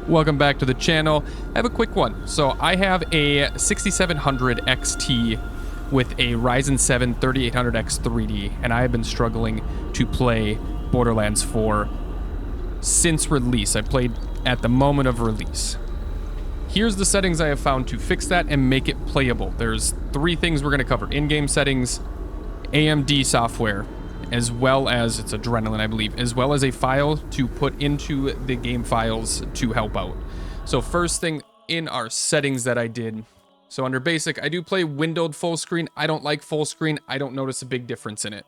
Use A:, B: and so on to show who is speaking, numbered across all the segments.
A: Welcome back to the channel. I have a quick one. So I have a 6700 XT with a Ryzen 7 3800X 3D, and I have been struggling to play Borderlands 4 since release. I played at the moment of release. Here's the settings I have found to fix that and make it playable. There's 3 things we're going to cover: in-game settings, AMD software, as well as, it's Adrenaline, I believe, as well as a file to put into the game files to help out. So first thing in our settings that I did, so under basic, I do play windowed full screen. I don't like full screen. I don't notice a big difference in it.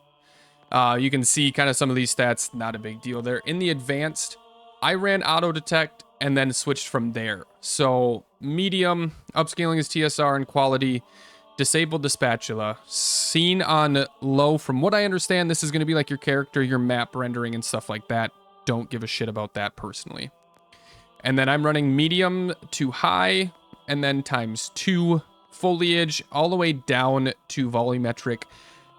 A: You can see kind of some of these stats, not a big deal there. In the advanced, I ran auto detect and then switched from there. So medium, upscaling is TSR and quality. Disabled the spatula. Scene on low. From what I understand, this is going to be like your character, your map rendering and stuff like that. Don't give a shit about that personally. And then I'm running medium to high and then ×2. Foliage all the way down to volumetric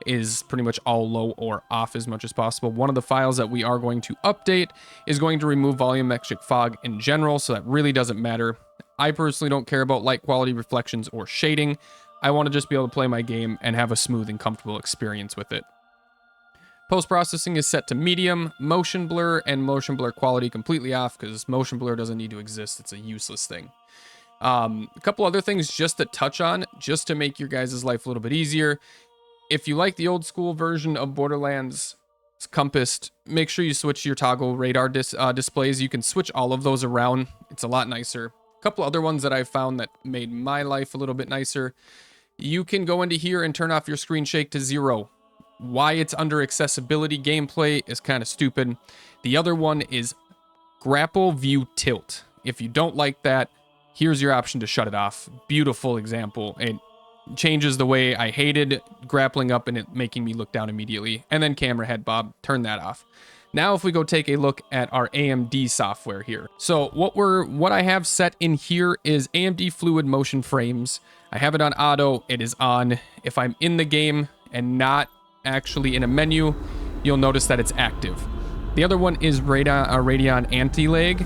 A: is pretty much all low or off as much as possible. One of the files that we are going to update is going to remove volumetric fog in general, so that really doesn't matter. I personally don't care about light quality, reflections, or shading. I want to just be able to play my game and have a smooth and comfortable experience with it. Post-processing is set to medium, motion blur and motion blur quality completely off because motion blur doesn't need to exist. It's a useless thing. A couple other things just to touch on, just to make your guys' life a little bit easier. If you like the old school version of Borderlands compassed, make sure you switch your toggle radar displays. You can switch all of those around. It's a lot nicer. A couple other ones that I've found that made my life a little bit nicer. You can go into here and turn off your screen shake to 0. Why it's under accessibility gameplay is kind of stupid. The other one is grapple view tilt. If you don't like that, here's your option to shut it off. Beautiful example. It changes the way I hated grappling up and it making me look down immediately. And then camera head bob, turn that off. Now if we go take a look at our AMD software here. So what I have set in here is AMD fluid motion frames. I have it on auto. It is on. If I'm in the game and not actually in a menu, you'll notice that it's active. The other one is Radeon anti-lag.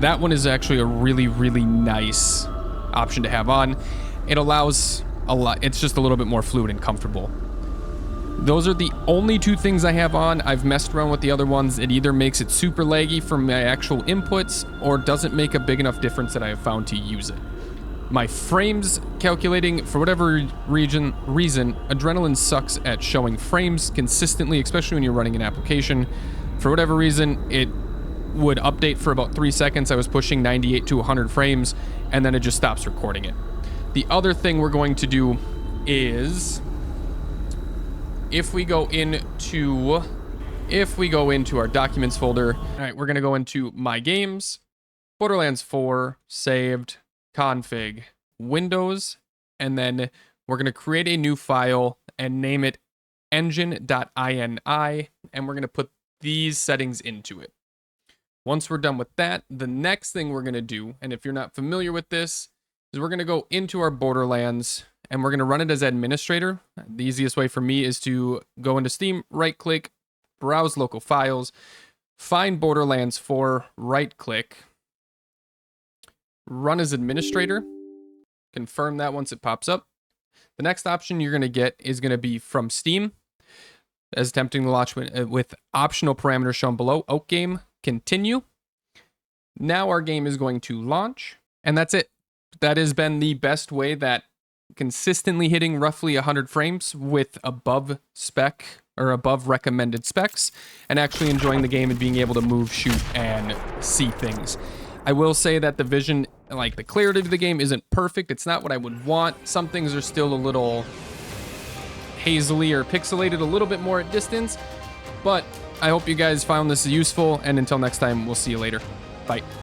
A: That one is actually a really, really nice option to have on. It allows a lot. It's just a little bit more fluid and comfortable. Those are the only 2 things I have on. I've messed around with the other ones. It either makes it super laggy from my actual inputs or doesn't make a big enough difference that I have found to use it. My frames calculating, for whatever reason, Adrenaline sucks at showing frames consistently, especially when you're running an application. For whatever reason, it would update for about 3 seconds. I was pushing 98 to 100 frames, and then it just stops recording it. The other thing we're going to do is, if we go into our documents folder, all right, we're going to go into my games, Borderlands 4, saved, config, Windows, and then we're going to create a new file and name it engine.ini, and we're going to put these settings into it. Once we're done with that, the next thing we're going to do, and if you're not familiar with this, is we're going to go into our Borderlands and we're going to run it as administrator. The easiest way for me is to go into Steam, right click, browse local files, find Borderlands 4, right click, run as administrator, confirm that once it pops up. The next option you're going to get is going to be from Steam, as attempting to launch with optional parameters shown below. Oak game, continue. Now our game is going to launch, and that's it. That has been the best way that consistently hitting roughly 100 frames with above spec or above recommended specs and actually enjoying the game and being able to move, shoot, and see things. I will say that the vision, like the clarity of the game, isn't perfect. It's not what I would want. Some things are still a little hazily or pixelated a little bit more at distance, but I hope you guys found this useful, and until next time, we'll see you later. Bye.